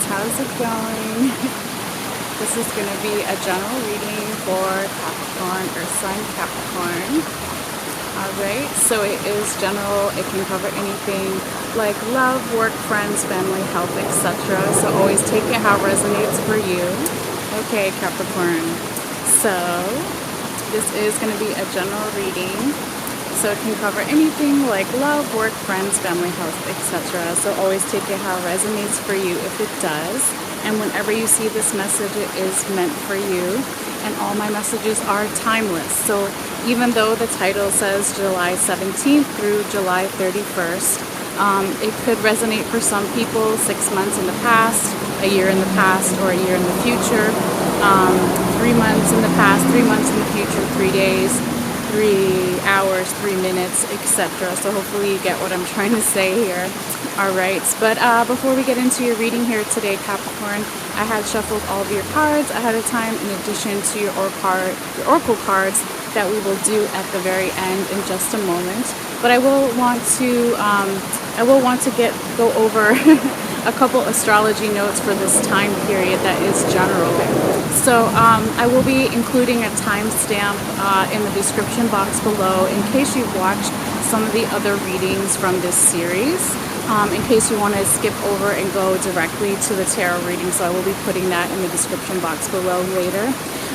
how's it going? This is going to be a general reading for Capricorn, Earth sign Capricorn. Alright, so it is general. It can cover anything like love, work, friends, family, health, etc. So always take it how it resonates for you. Okay, Capricorn. So this is going to be a general reading. So it can cover anything like love, work, friends, family, health, etc. So always take it how it resonates for you if it does. And whenever you see this message, it is meant for you. And all my messages are timeless. So even though the title says July 17th through July 31st, it could resonate for some people 6 months in the past, a year in the past, or a year in the future, 3 months in the past, 3 months in the future, 3 days, 3 hours, 3 minutes, etc. So hopefully you get what I'm trying to say here. Alright, but before we get into your reading here today, Capricorn, I had shuffled all of your cards ahead of time in addition to your oracle cards that we will do at the very end in just a moment. But I will want to go over a couple astrology notes for this time period that is general. So I will be including a timestamp in the description box below in case you've watched some of the other readings from this series. In case you want to skip over and go directly to the tarot reading, so I will be putting that in the description box below later.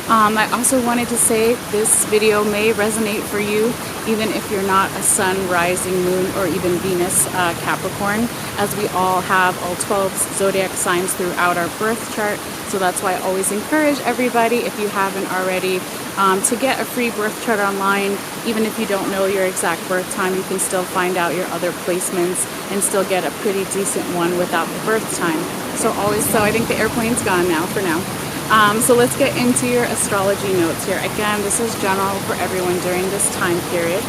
I also wanted to say this video may resonate for you even if you're not a sun, rising, moon, or even Venus Capricorn, as we all have all 12 zodiac signs throughout our birth chart. So that's why I always encourage everybody, if you haven't already, to get a free birth chart online. Even if you don't know your exact birth time, you can still find out your other placements and still get a pretty decent one without the birth time. So I think the airplane's gone now for now. So let's get into your astrology notes here. Again, this is general for everyone during this time period.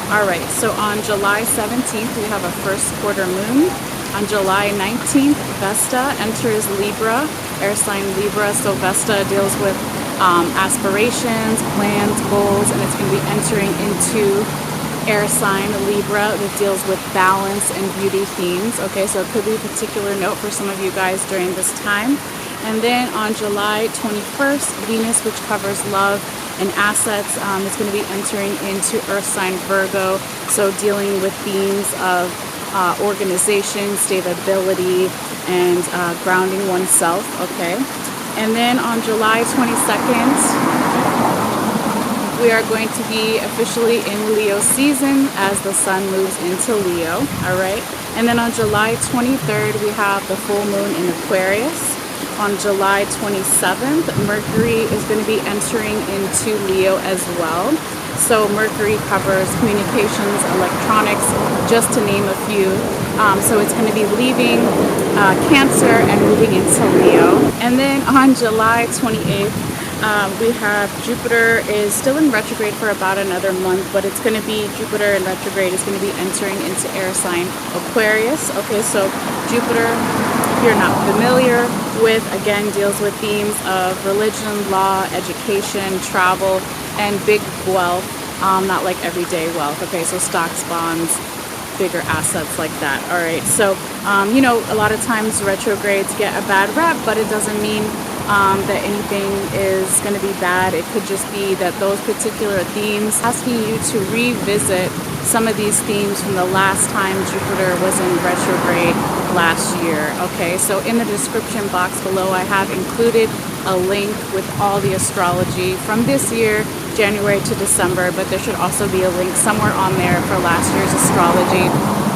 Alright, so on July 17th, we have a first quarter moon. On July 19th, Vesta enters Libra, air sign Libra. So Vesta deals with aspirations, plans, goals, and it's going to be entering into air sign Libra that deals with balance and beauty themes. Okay, so it could be a particular note for some of you guys during this time. And then on July 21st, Venus, which covers love and assets, is going to be entering into Earth sign Virgo. So dealing with themes of organization, stability, and grounding oneself. Okay. And then on July 22nd, we are going to be officially in Leo season as the sun moves into Leo. All right. And then on July 23rd, we have the full moon in Aquarius. On July 27th, Mercury is going to be entering into Leo as well. So Mercury covers communications, electronics, just to name a few. So it's going to be leaving Cancer and moving into Leo. And then on July 28th, we have Jupiter is still in retrograde for about another month, but it's going to be Jupiter in retrograde is going to be entering into air sign Aquarius. Okay, so Jupiter, if you're not familiar with, again, deals with themes of religion, law, education, travel, and big wealth, not like everyday wealth. Okay, so stocks, bonds, bigger assets like that. All right, so a lot of times retrogrades get a bad rep, but it doesn't mean that anything is going to be bad. It could just be that those particular themes, asking you to revisit some of these themes from the last time Jupiter was in retrograde last year. Okay, so in the description box below, I have included a link with all the astrology from this year, January to December, but there should also be a link somewhere on there for last year's astrology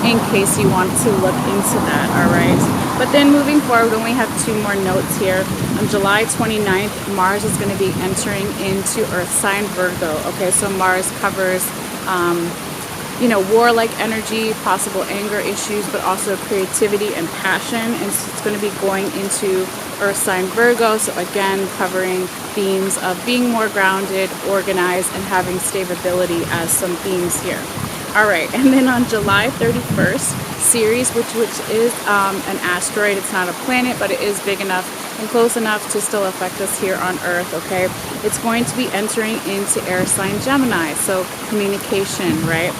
in case you want to look into that. All right, but then moving forward, we only have 2 more notes here. On July 29th, Mars is going to be entering into Earth sign Virgo. Okay, so Mars covers warlike energy, possible anger issues, but also creativity and passion. And it's going to be going into Earth sign Virgo. So again, covering themes of being more grounded, organized, and having stability as some themes here. All right, and then on July 31st, Ceres, which is an asteroid. It's not a planet, but it is big enough and close enough to still affect us here on Earth. Okay, it's going to be entering into air sign Gemini. So communication, right?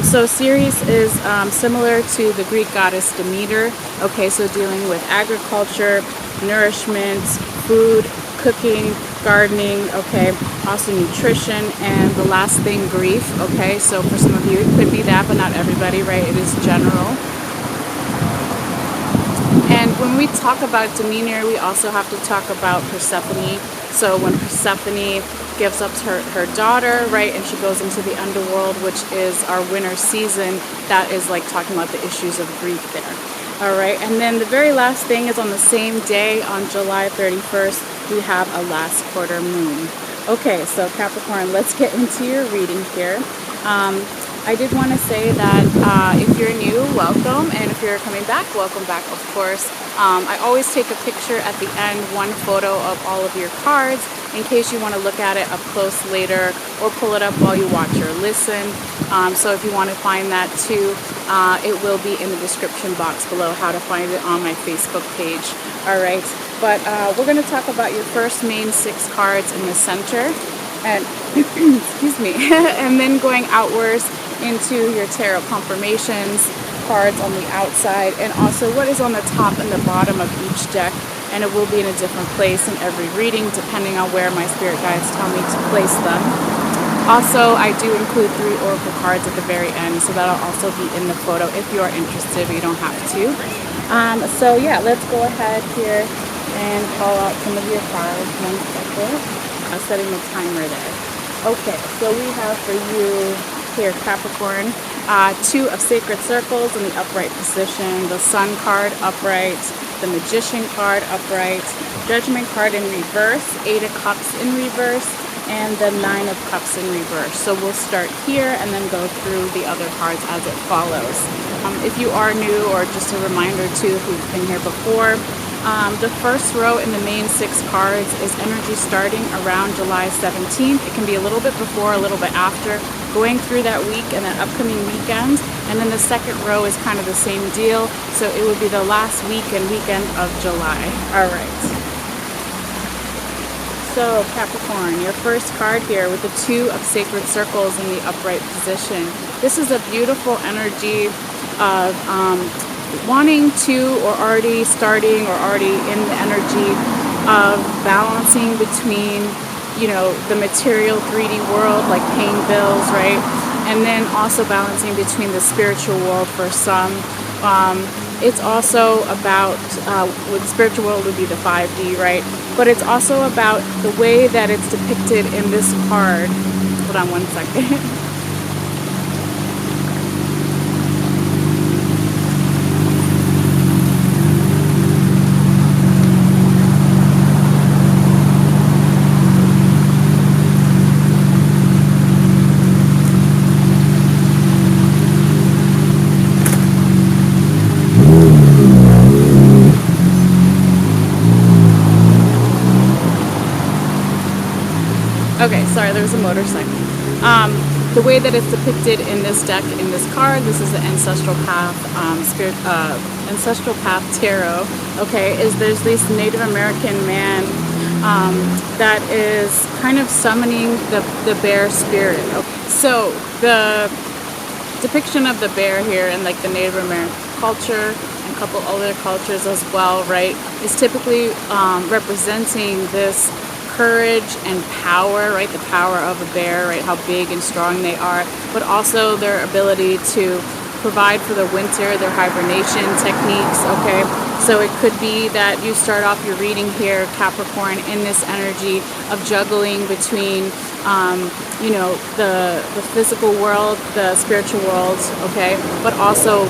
So Ceres is similar to the Greek goddess Demeter. Okay, so dealing with agriculture, nourishment, food, cooking, gardening, okay, also nutrition, and the last thing, grief. Okay, so for some of you it could be that, but not everybody, right? It is general. And when we talk about Demeter, we also have to talk about Persephone. So when Persephone gives up her daughter, right, and she goes into the underworld, which is our winter season, that is like talking about the issues of grief there. All right, and then the very last thing is on the same day, on July 31st, we have a last quarter moon. Okay, so Capricorn, let's get into your reading here. I did want to say that if you're new, welcome, and if you're coming back, welcome back, of course. I always take a picture at the end, one photo of all of your cards, in case you want to look at it up close later or pull it up while you watch or listen. So if you want to find that too, it will be in the description box below how to find it on my Facebook page. All right, but we're going to talk about your first main 6 cards in the center, and excuse me, and then going outwards into your tarot confirmations cards on the outside, and also what is on the top and the bottom of each deck, and it will be in a different place in every reading depending on where my spirit guides tell me to place them. Also, I do include 3 oracle cards at the very end, so that'll also be in the photo if you are interested, but you don't have to. So yeah, let's go ahead here and call out some of your cards. 1 second. I'm setting the timer there. Okay, so we have for you here, Capricorn, 2 of Sacred Circles in the upright position, the Sun card upright, the Magician card upright, Judgment card in reverse, 8 of Cups in reverse, and the 9 of Cups in reverse. So we'll start here and then go through the other cards as it follows. If you are new, or just a reminder too, if you've been here before, the first row in the main 6 cards is energy starting around July 17th. It can be a little bit before, a little bit after, going through that week and that upcoming weekend. And then the second row is kind of the same deal. So it would be the last week and weekend of July. All right. So Capricorn, your first card here with the 2 of Sacred Circles in the upright position. This is a beautiful energy of wanting to, or already starting, or already in the energy of balancing between, you know, the material 3D world, like paying bills, right? And then also balancing between the spiritual world for some. It's also about, with the spiritual world would be the 5D, right? But it's also about the way that it's depicted in this card. Hold on 1 second. Okay, sorry, there was a motorcycle. The way that it's depicted in this deck, in this card, this is the Ancestral Path, Ancestral Path Tarot, okay, is there's this Native American man that is kind of summoning the bear spirit. Okay. So the depiction of the bear here in like the Native American culture and a couple other cultures as well, right, is typically representing this courage and power, right? The power of a bear, right? How big and strong they are, but also their ability to provide for the winter, their hibernation techniques, okay? So it could be that you start off your reading here, Capricorn, in this energy of juggling between, you know, the physical world, the spiritual world, okay? But also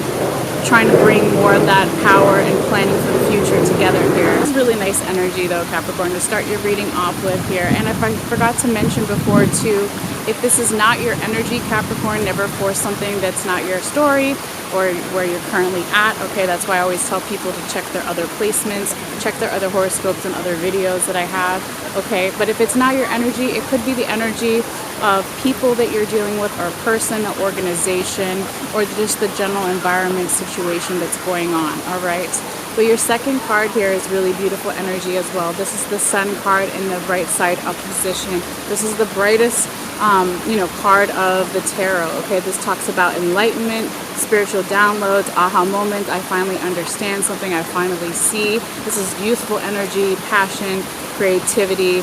trying to bring more of that power and planning for the future together here. It's really nice energy though, Capricorn, to start your reading off with here. And if I forgot to mention before too, if this is not your energy, Capricorn, never force something that's not your story or where you're currently at, okay? That's why I always tell people to check their other placements, check their other horoscopes and other videos that I have, okay? But if it's not your energy, it could be the energy of people that you're dealing with, or a person, an organization, or just the general environment situation that's going on, all right? But your second card here is really beautiful energy as well. This is the Sun card in the right side up position. This is the brightest card of the tarot. Okay, this talks about enlightenment, spiritual downloads, aha moment. I finally understand something. I finally see. This is youthful energy, passion, creativity.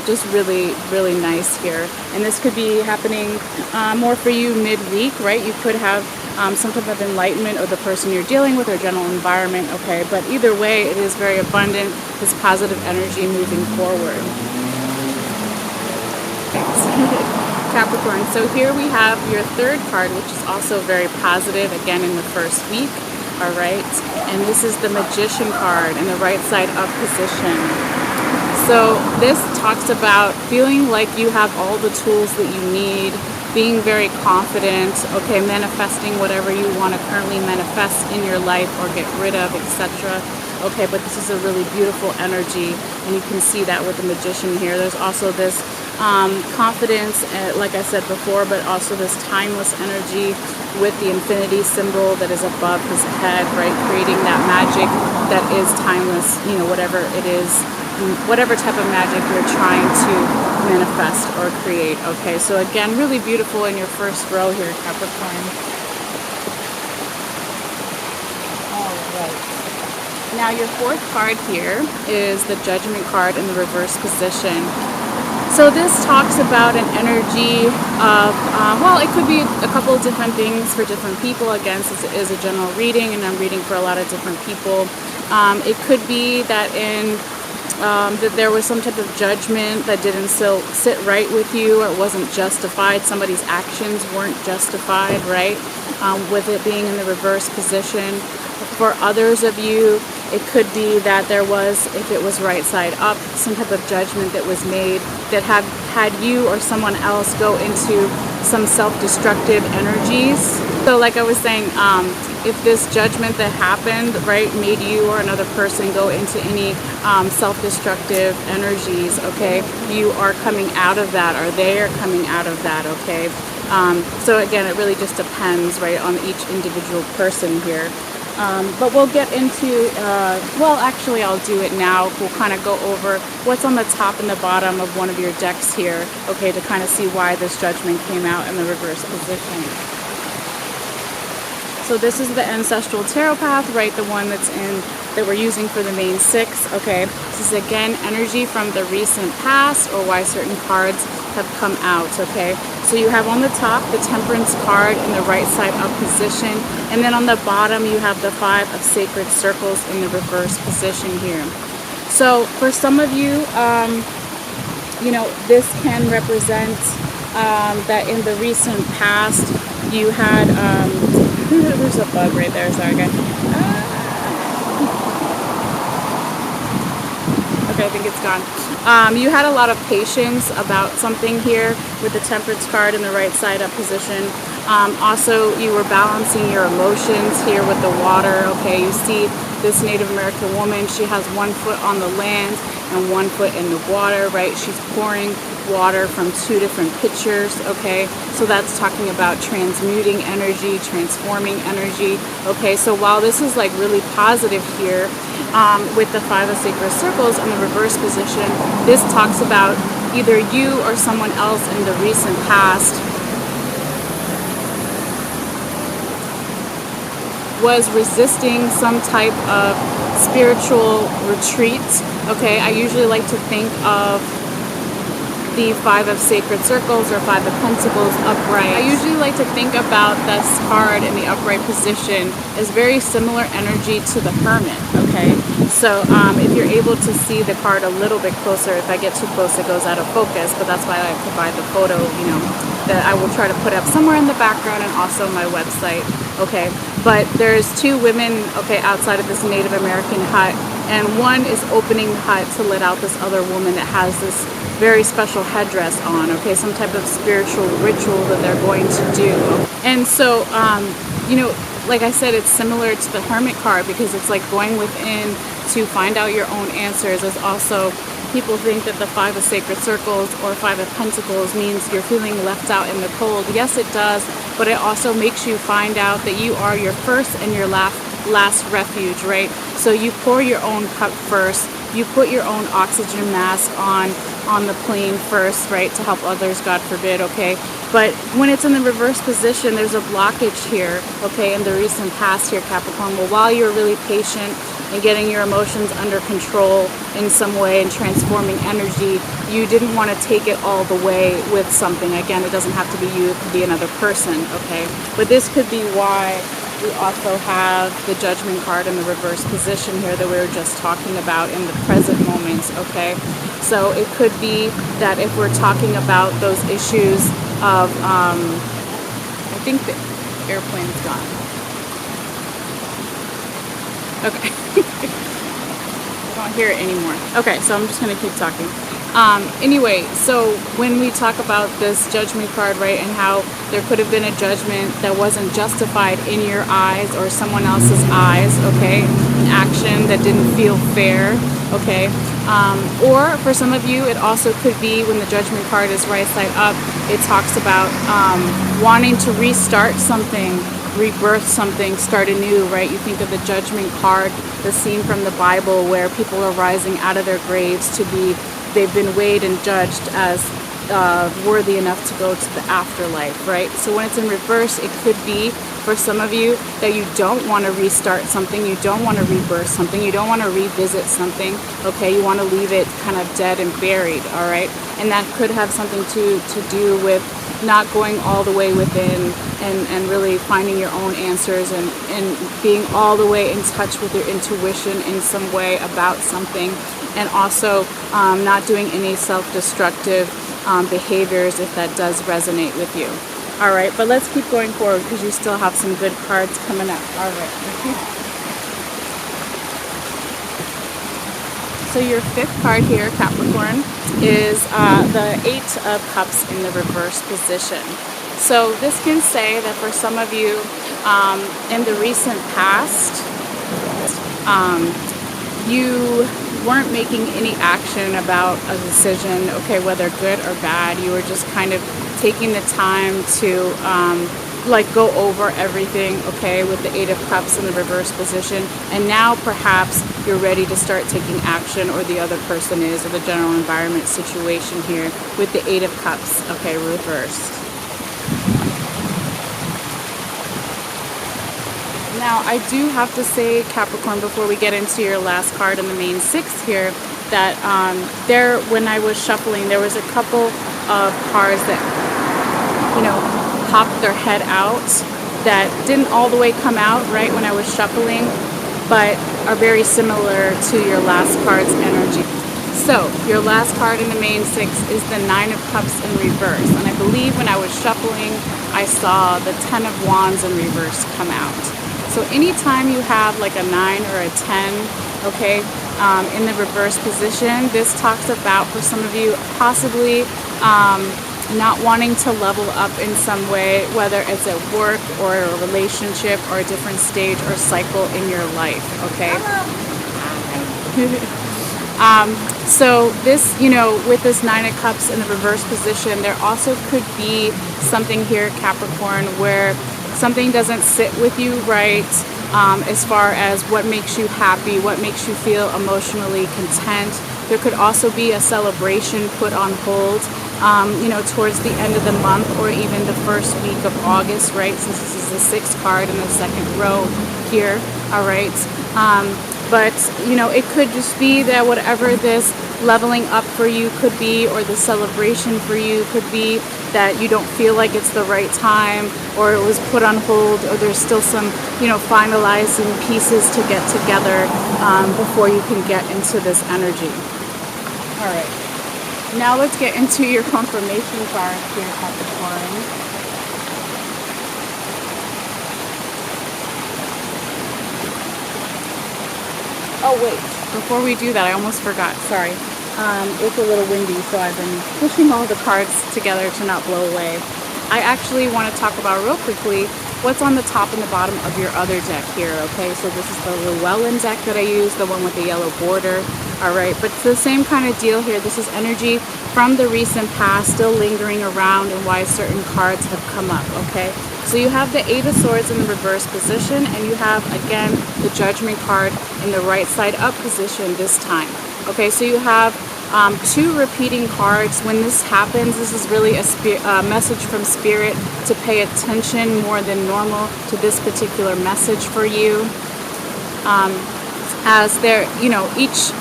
Just really, really nice here. And this could be happening more for you midweek, right? You could have some type of enlightenment of the person you're dealing with or general environment, okay? But either way, it is very abundant, this positive energy moving forward. Capricorn, so here we have your third card, which is also very positive, again in the first week, all right? And this is the Magician card in the right side up position. So this talks about feeling like you have all the tools that you need, being very confident, okay, manifesting whatever you want to currently manifest in your life or get rid of, etc. Okay, but this is a really beautiful energy, and you can see that with the Magician here. There's also this confidence, like I said before, but also this timeless energy with the infinity symbol that is above his head, right? Creating that magic that is timeless, whatever it is, whatever type of magic you're trying to manifest or create. Okay, so again, really beautiful in your first row here, Capricorn. All right. Now your fourth card here is the Judgment card in the reverse position. So this talks about an energy of, it could be a couple of different things for different people. Again, since it is a general reading and I'm reading for a lot of different people, it could be that that there was some type of judgment that didn't sit right with you, or it wasn't justified. Somebody's actions weren't justified, right? With it being in the reverse position. For others of you, it could be that there was, if it was right side up, some type of judgment that was made that had you or someone else go into some self-destructive energies. So like I was saying, if this judgment that happened, right, made you or another person go into any self-destructive energies, okay, you are coming out of that, or they are coming out of that, okay? So again, it really just depends, right, on each individual person here. But we'll get into, actually I'll do it now. We'll kind of go over what's on the top and the bottom of one of your decks here, okay, to kind of see why this judgment came out in the reverse position. So this is the Ancestral Tarot Path, right, the one that we're using for the main 6, okay. This is again energy from the recent past, or why certain cards have come out, okay. So you have on the top the Temperance card in the right side up position, and then on the bottom you have the 5 of Sacred Circles in the reverse position here. So for some of you, this can represent that in the recent past you had, there's a bug right there, sorry guys. Okay, I think it's gone. You had a lot of patience about something here with the Temperance card in the right side up position. Also, you were balancing your emotions here with the water. Okay, you see this Native American woman, she has one foot on the land and one foot in the water, right? She's pouring water from 2 different pitchers, okay? So that's talking about transmuting energy, transforming energy, okay? So while this is like really positive here, with the 5 of Sacred Circles in the reverse position, this talks about either you or someone else in the recent past was resisting some type of spiritual retreat, okay? I usually like to think of the 5 of Sacred Circles or 5 of Pentacles upright. I usually like to think about this card in the upright position as very similar energy to the Hermit, okay? So if you're able to see the card a little bit closer, if I get too close it goes out of focus, but that's why I provide the photo, that I will try to put up somewhere in the background and also my website, okay? But there's 2 women, okay, outside of this Native American hut, and one is opening the hut to let out this other woman that has this very special headdress on, okay, some type of spiritual ritual that they're going to do. And so, like I said, it's similar to the Hermit card because it's like going within to find out your own answers. There's also, people think that the 5 of Sacred Circles or 5 of Pentacles means you're feeling left out in the cold. Yes, it does, but it also makes you find out that you are your first and your last refuge, right? So you pour your own cup first, you put your own oxygen mask on the plane first, right, to help others, God forbid, okay? But when it's in the reverse position, there's a blockage here, okay, in the recent past here, Capricorn. Well, while you're really patient and getting your emotions under control in some way and transforming energy, you didn't want to take it all the way with something. Again, it doesn't have to be you, it could be another person, okay? But this could be why we also have the Judgment card in the reverse position here that we were just talking about in the present moments, okay? So it could be that if we're talking about those issues of, I think the airplane's gone. Okay. I don't hear it anymore. Okay, so I'm just going to keep talking. Anyway, so when we talk about this Judgment card, right, and how there could have been a judgment that wasn't justified in your eyes or someone else's eyes, okay, an action that didn't feel fair, okay, or for some of you, it also could be when the Judgment card is right side up, it talks about wanting to restart something, rebirth something, start anew, right? You think of the Judgment card, the scene from the Bible where people are rising out of their graves to be, they've been weighed and judged as worthy enough to go to the afterlife, right? So when it's in reverse, it could be for some of you that you don't want to restart something, you don't want to rebirth something, you don't want to revisit something, okay? You want to leave it kind of dead and buried, all right? And that could have something to do with not going all the way within and really finding your own answers and being all the way in touch with your intuition in some way about something, and also not doing any self-destructive behaviors if that does resonate with you. All right, but let's keep going forward because you still have some good cards coming up. All right. So your fifth card here, Capricorn, is the Eight of Cups in the reverse position. So this can say that for some of you in the recent past, you weren't making any action about a decision, okay, whether good or bad. You were just kind of taking the time to like go over everything, okay, with the Eight of Cups in the reverse position, and now perhaps you're ready to start taking action, or the other person is, or the general environment situation here with the Eight of Cups, okay, reversed. Now, I do have to say, Capricorn, before we get into your last card in the main six here, that when I was shuffling, there was a couple of cards that, you know, popped their head out that didn't all the way come out right when I was shuffling, but are very similar to your last card's energy. So, your last card in the main six is the Nine of Cups in reverse. And I believe when I was shuffling, I saw the Ten of Wands in reverse come out. So anytime you have like a 9 or a 10, okay, in the reverse position, this talks about, for some of you, possibly not wanting to level up in some way, whether it's at work or a relationship or a different stage or cycle in your life, okay? So this, you know, with this Nine of Cups in the reverse position, there also could be something here, Capricorn, where something doesn't sit with you right, as far as what makes you happy, what makes you feel emotionally content. There could also be a celebration put on hold, you know, towards the end of the month or even the first week of August, right? Since this is the sixth card in the second row here, all right? But, you know, it could just be that whatever this leveling up for you could be, or the celebration for you could be, that you don't feel like it's the right time, or it was put on hold, or there's still some, you know, finalizing pieces to get together before you can get into this energy. All right. Now let's get into your confirmation card here, Capricorn. Oh wait, before we do that, I almost forgot, sorry. It's a little windy, so I've been pushing all the cards together to not blow away. I actually want to talk about real quickly what's on the top and the bottom of your other deck here, okay? So this is the Llewellyn deck that I use, the one with the yellow border, all right? But it's the same kind of deal here. This is energy from the recent past still lingering around and why certain cards have come up, okay? So you have the Eight of Swords in the reverse position, and you have, again, the Judgment card in the right side up position this time. Okay, so you have 2 repeating cards. When this happens, this is really a message from Spirit to pay attention more than normal to this particular message for you. As there, each,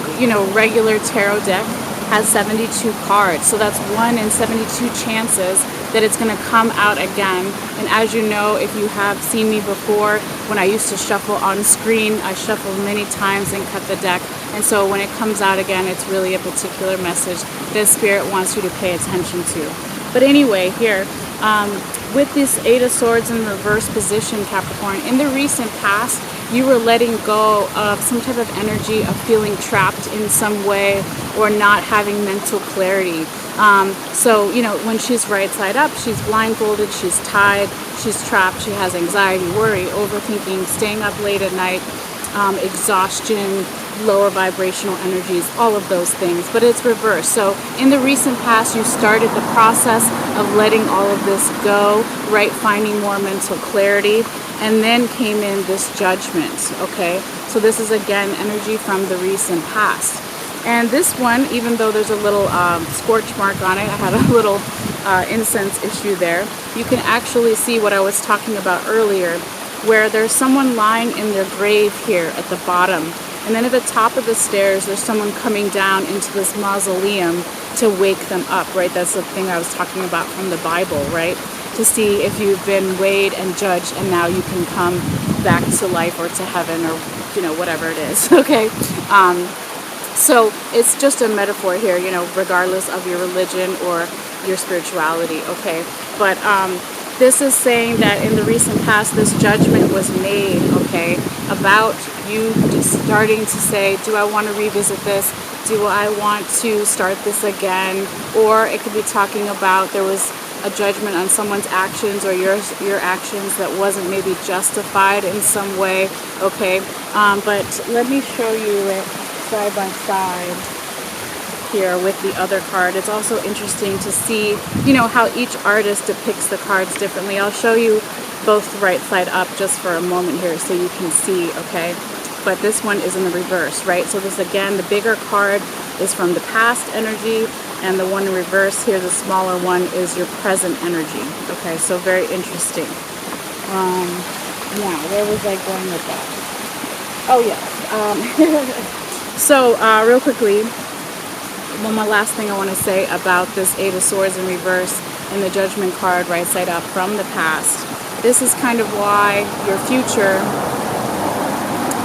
regular tarot deck has 72 cards. So that's 1 in 72 chances that it's going to come out again. And as you know, if you have seen me before, when I used to shuffle on screen, I shuffled many times and cut the deck. And so when it comes out again, it's really a particular message that Spirit wants you to pay attention to. But anyway, here, with this 8 of Swords in reverse position, Capricorn, in the recent past, you were letting go of some type of energy of feeling trapped in some way or not having mental clarity. So, when she's right side up, she's blindfolded, she's tied, she's trapped, she has anxiety, worry, overthinking, staying up late at night, exhaustion, lower vibrational energies, all of those things, but it's reversed. So in the recent past, you started the process of letting all of this go, right? Finding more mental clarity, and then came in this judgment, okay? So this is again energy from the recent past. And this one, even though there's a little scorch mark on it, I had a little incense issue there, you can actually see what I was talking about earlier, where there's someone lying in their grave here at the bottom. And then at the top of the stairs, there's someone coming down into this mausoleum to wake them up, right? That's the thing I was talking about from the Bible, right? To see if you've been weighed and judged and now you can come back to life or to heaven or, whatever it is, okay? So it's just a metaphor here, regardless of your religion or your spirituality, okay? But this is saying that in the recent past, this judgment was made, okay, about you starting to say, do I want to revisit this? Do I want to start this again? Or it could be talking about there was a judgment on someone's actions or your actions that wasn't maybe justified in some way, okay? But let me show you it side by side here with the other card. It's also interesting to see, how each artist depicts the cards differently. I'll show you both right side up just for a moment here so you can see, okay? But this one is in the reverse, right? So this, again, the bigger card is from the past energy, and the one in reverse here, the smaller one, is your present energy, okay? So very interesting. Now, where was I going with that? Oh, yes. So, real quickly, one more last thing I want to say about this 8 of Swords in reverse and the Judgment card right side up from the past. This is kind of why your future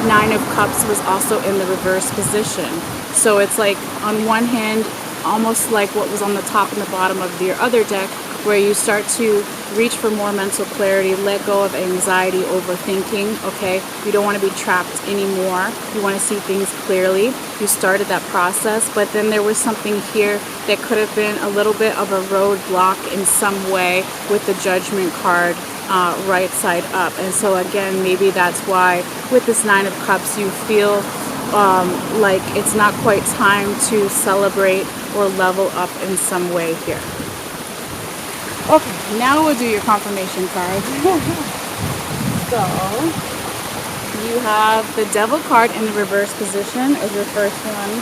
9 of Cups was also in the reverse position. So it's like, on one hand, almost like what was on the top and the bottom of your other deck, where you start to reach for more mental clarity, let go of anxiety, overthinking, okay? You don't want to be trapped anymore. You want to see things clearly. You started that process, but then there was something here that could have been a little bit of a roadblock in some way with the Judgment card right side up. And so again, maybe that's why with this 9 of Cups, you feel like it's not quite time to celebrate or level up in some way here. Okay, now we'll do your confirmation card. So, you have the Devil card in the reverse position is your first one.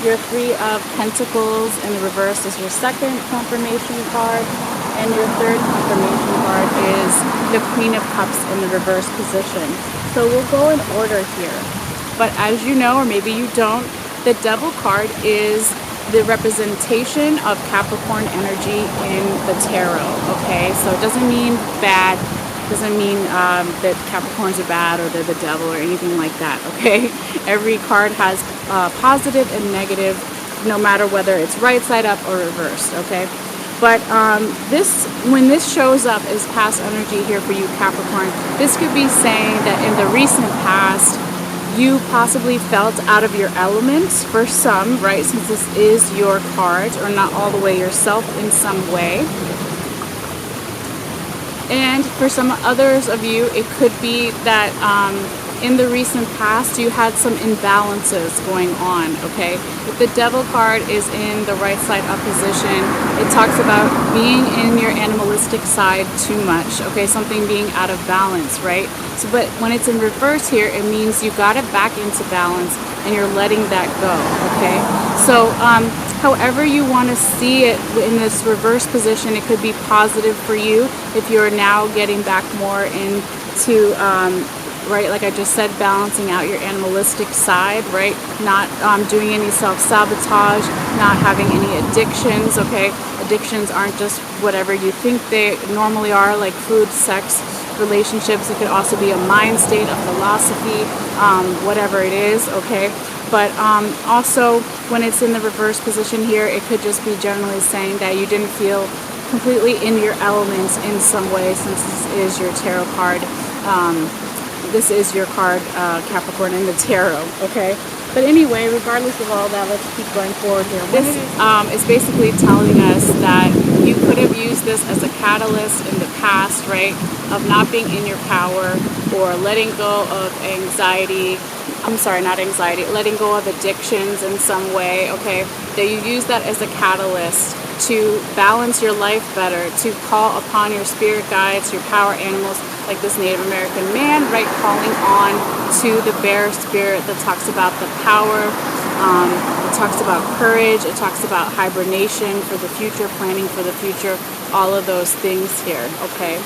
Your 3 of Pentacles in the reverse is your second confirmation card. And your third confirmation card is the Queen of Cups in the reverse position. So we'll go in order here. But as you know, or maybe you don't, the Devil card is the representation of Capricorn energy in the tarot, okay? So it doesn't mean bad, doesn't mean that Capricorns are bad or they're the devil or anything like that, okay? Every card has positive and negative, no matter whether it's right side up or reversed, okay? But when this shows up as past energy here for you, Capricorn, this could be saying that in the recent past, you possibly felt out of your elements for some, right? Since this is your card, or not all the way yourself in some way. And for some others of you, it could be that in the recent past you had some imbalances going on, okay? If the Devil card is in the right side up position, it talks about being in your animalistic side too much, okay? Something being out of balance, right? So, but when it's in reverse here, it means you got it back into balance and you're letting that go, okay? So, however you want to see it in this reverse position, it could be positive for you if you're now getting back more into, right, like I just said, balancing out your animalistic side, right? Not doing any self-sabotage, not having any addictions, okay? Addictions aren't just whatever you think they normally are, like food, sex, relationships. It could also be a mind state, a philosophy, whatever it is, okay? But also when it's in the reverse position here, it could just be generally saying that you didn't feel completely in your elements in some way, since this is your tarot card. This is your card, Capricorn, in the tarot, okay? But anyway, regardless of all that, let's keep going forward here. This is basically telling us that you could have used this as a catalyst in the past, right? Of not being in your power, or letting go of anxiety. I'm sorry, not anxiety, letting go of addictions in some way, okay? That you use that as a catalyst to balance your life better, to call upon your spirit guides, your power animals, like this Native American man, right? Calling on to the bear spirit that talks about the power, it talks about courage, it talks about hibernation for the future, planning for the future, all of those things here, okay?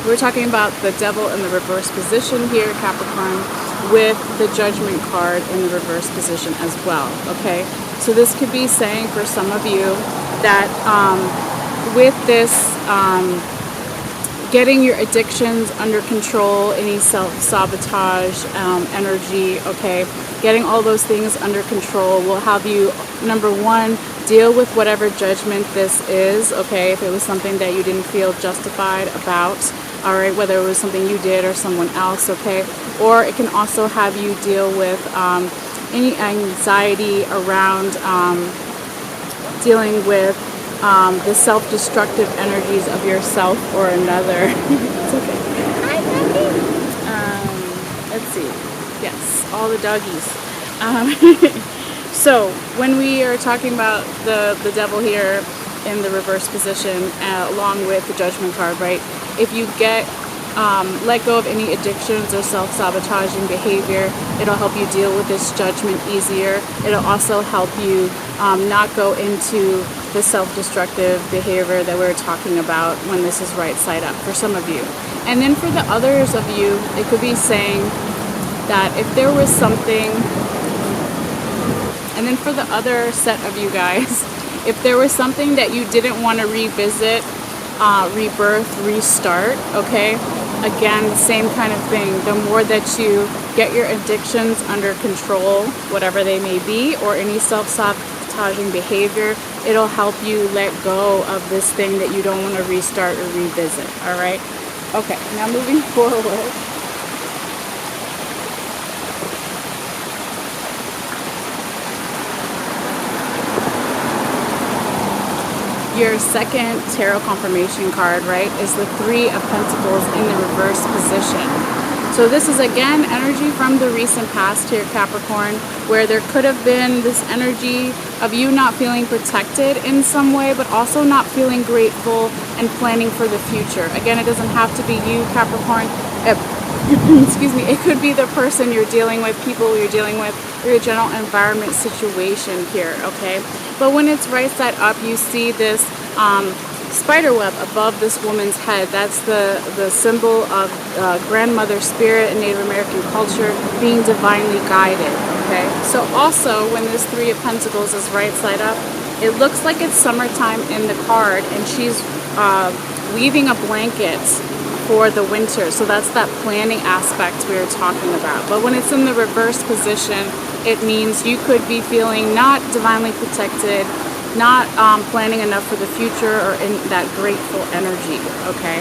We're talking about the Devil in the reverse position here, Capricorn, with the Judgment card in the reverse position as well, okay? So this could be saying for some of you that with this, getting your addictions under control, any self-sabotage, energy, okay, getting all those things under control will have you, number one, deal with whatever judgment this is, okay, if it was something that you didn't feel justified about, all right, whether it was something you did or someone else, okay, or it can also have you deal with any anxiety around dealing with the self-destructive energies of yourself or another. It's okay. Hi, Puppy. Let's see. Yes, all the doggies. So when we are talking about the Devil here in the reverse position, along with the Judgment card, right? If you get let go of any addictions or self-sabotaging behavior, it'll help you deal with this judgment easier. It'll also help you not go into the self-destructive behavior that we're talking about when this is right side up for some of you. And then for the others of you, it could be saying that if there was something, and then for the other set of you guys, if there was something that you didn't want to revisit, rebirth, restart, okay? Again, same kind of thing. The more that you get your addictions under control, whatever they may be, or any self-sabotaging behavior, it'll help you let go of this thing that you don't want to restart or revisit, all right? Okay, now moving forward. Your second tarot confirmation card, right, is the Three of Pentacles in the reverse position. So this is again energy from the recent past here, Capricorn, where there could have been this energy of you not feeling protected in some way, but also not feeling grateful and planning for the future. Again, it doesn't have to be you, Capricorn. Excuse me, it could be the person you're dealing with, people you're dealing with, or your general environment situation here, okay? But when it's right side up, you see this spider web above this woman's head. That's the symbol of grandmother spirit in Native American culture, being divinely guided, okay? So also, when this Three of Pentacles is right side up, it looks like it's summertime in the card, and she's weaving a blanket for the winter. So that's that planning aspect we were talking about. But when it's in the reverse position, it means you could be feeling not divinely protected, not planning enough for the future, or in that grateful energy, okay?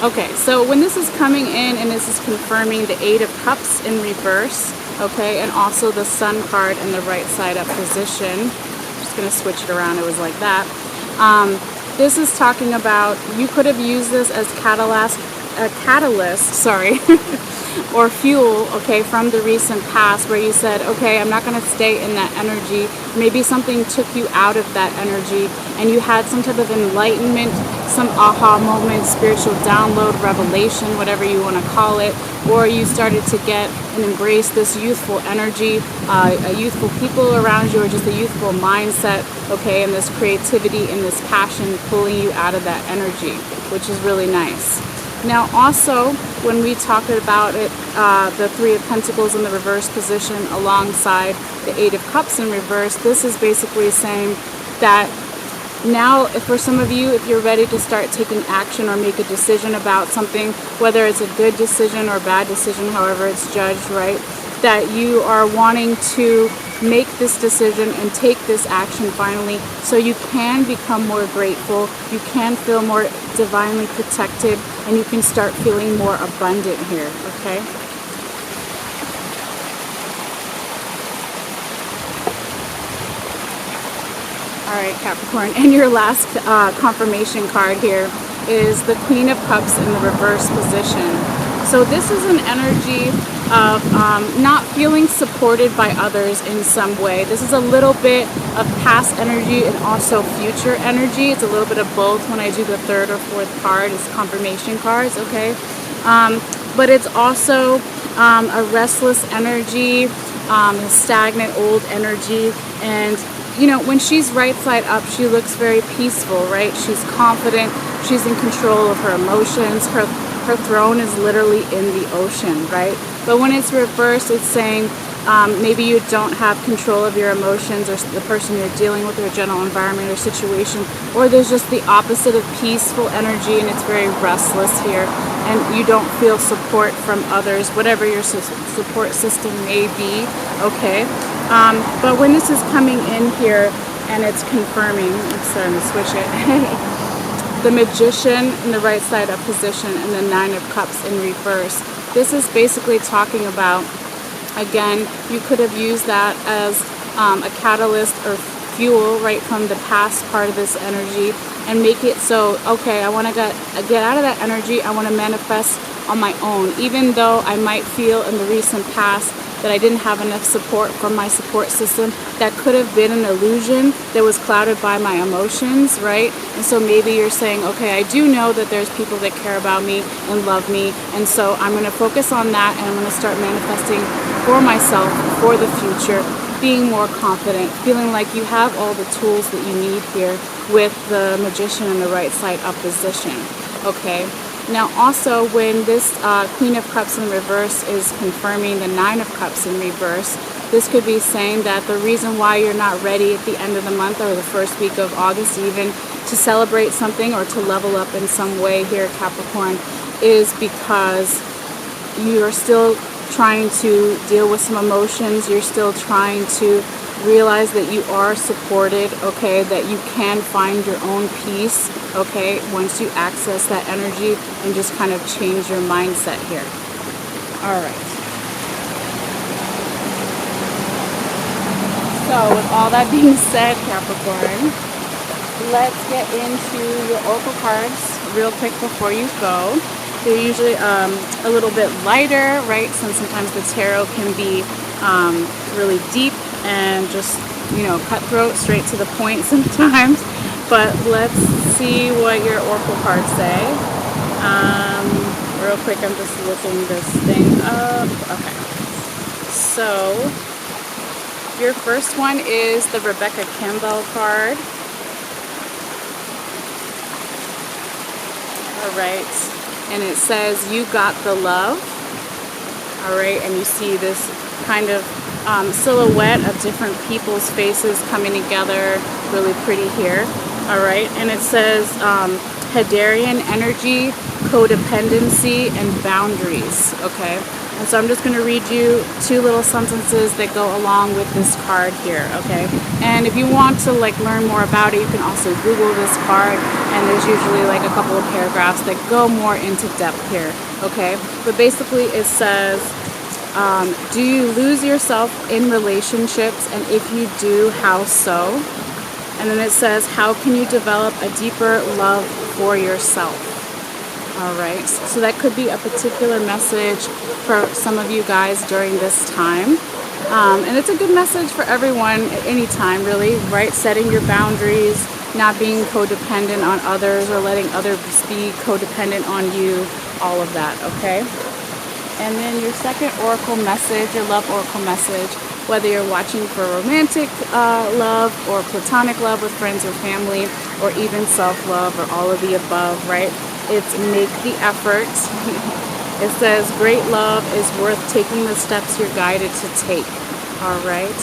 Okay, so when this is coming in and this is confirming the Eight of Cups in reverse, okay, and also the Sun card in the right side up position. Going to switch it around, it was like that. this is talking about, you could have used this as catalyst, sorry, or fuel, okay, from the recent past where you said, okay, I'm not going to stay in that energy. Maybe something took you out of that energy and you had some type of enlightenment, some aha moment, spiritual download, revelation, whatever you want to call it, or you started to get and embrace this youthful energy, youthful people around you, or just a youthful mindset, okay, and this creativity and this passion pulling you out of that energy, which is really nice. Now also, when we talk about it, the Three of Pentacles in the reverse position alongside the Eight of Cups in reverse, this is basically saying that now, if for some of you, if you're ready to start taking action or make a decision about something, whether it's a good decision or bad decision, however it's judged, right, that you are wanting to make this decision and take this action finally, so you can become more grateful, you can feel more divinely protected, and you can start feeling more abundant here, okay? All right, Capricorn, and your last confirmation card here is the Queen of Cups in the reverse position. So this is an energy of not feeling supported by others in some way. This is a little bit of past energy and also future energy. It's a little bit of both. When I do the third or fourth card, it's confirmation cards, okay? But it's also a restless energy, a stagnant old energy, and you know, when she's right side up, she looks very peaceful, right? She's confident, she's in control of her emotions, her throne is literally in the ocean, right? But when it's reversed, it's saying maybe you don't have control of your emotions, or the person you're dealing with, or general environment or situation, or there's just the opposite of peaceful energy and it's very restless here, and you don't feel support from others, whatever your support system may be, okay? But when this is coming in here and it's confirming, I'm starting to switch it, the Magician in the right side up position and the Nine of Cups in reverse, this is basically talking about, again, you could have used that as a catalyst or fuel right from the past part of this energy and make it so, okay, I want to get out of that energy, I want to manifest on my own, even though I might feel in the recent past that I didn't have enough support from my support system. That could have been an illusion that was clouded by my emotions, right? And so maybe you're saying, okay, I do know that there's people that care about me and love me, and so I'm going to focus on that, and I'm going to start manifesting for myself, for the future, being more confident, feeling like you have all the tools that you need here with the Magician in the right side up position, okay? Now also, when this Queen of Cups in reverse is confirming the Nine of Cups in reverse, this could be saying that the reason why you're not ready at the end of the month or the first week of August even to celebrate something or to level up in some way here, Capricorn, is because you're still trying to deal with some emotions, you're still trying to realize that you are supported, okay, that you can find your own peace, okay, once you access that energy and just kind of change your mindset here. All right. So with all that being said, Capricorn, let's get into your oracle cards real quick before you go. They're usually a little bit lighter, right, since sometimes the tarot can be really deep and just, you know, cutthroat, straight to the point sometimes. But let's see what your oracle cards say. Real quick, I'm just looking this thing up. Okay. So your first one is the Rebecca Campbell card. All right. And it says, you got the love. All right. And you see this kind of silhouette of different people's faces coming together, really pretty here. All right, and it says Hadarian energy, codependency, and boundaries. Okay, and so I'm just going to read you two little sentences that go along with this card here. Okay, and if you want to like learn more about it, you can also Google this card, and there's usually like a couple of paragraphs that go more into depth here. Okay, but basically it says, do you lose yourself in relationships, and if you do, how so? And then it says, how can you develop a deeper love for yourself? All right, so that could be a particular message for some of you guys during this time. And it's a good message for everyone at any time, really, right? Setting your boundaries, not being codependent on others or letting others be codependent on you, all of that, okay? And then your second oracle message, your love oracle message, whether you're watching for romantic love or platonic love with friends or family, or even self-love or all of the above, right? It's make the effort. It says great love is worth taking the steps you're guided to take. All right.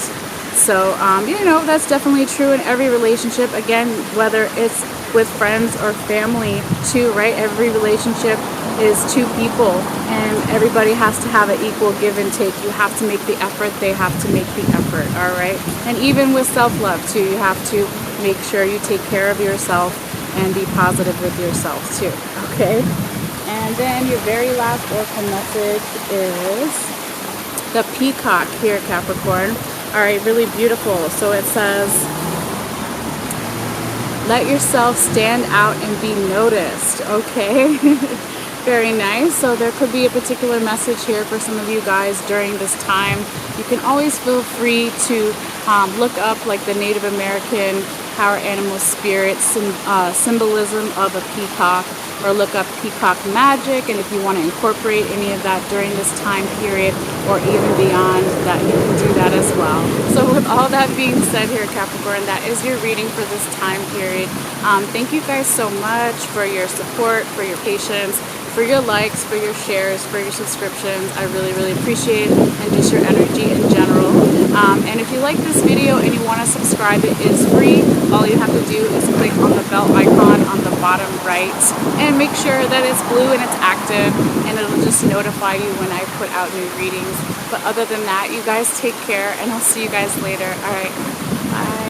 So, you know, that's definitely true in every relationship. Again, whether it's with friends or family too, right? Every relationship is two people, and everybody has to have an equal give and take. You have to make the effort. They have to make the effort. All right. And even with self-love too, you have to make sure you take care of yourself and be positive with yourself too. Okay. And then your very last oracle message is the peacock here, Capricorn. All right, really beautiful. So it says, let yourself stand out and be noticed. Okay. Very nice. So there could be a particular message here for some of you guys during this time. You can always feel free to look up like the Native American power animal spirits, symbolism of a peacock, or look up peacock magic, and if you want to incorporate any of that during this time period or even beyond that, you can do that as well. So with all that being said here, Capricorn, that is your reading for this time period. Thank you guys so much for your support, for your patience, for your likes, for your shares, for your subscriptions. I really, really appreciate it, and just your energy in general. And if you like this video and you want to subscribe, it is free. All you have to do is click on the bell icon on the bottom right and make sure that it's blue and it's active, and it'll just notify you when I put out new readings. But other than that, you guys take care, and I'll see you guys later. All right.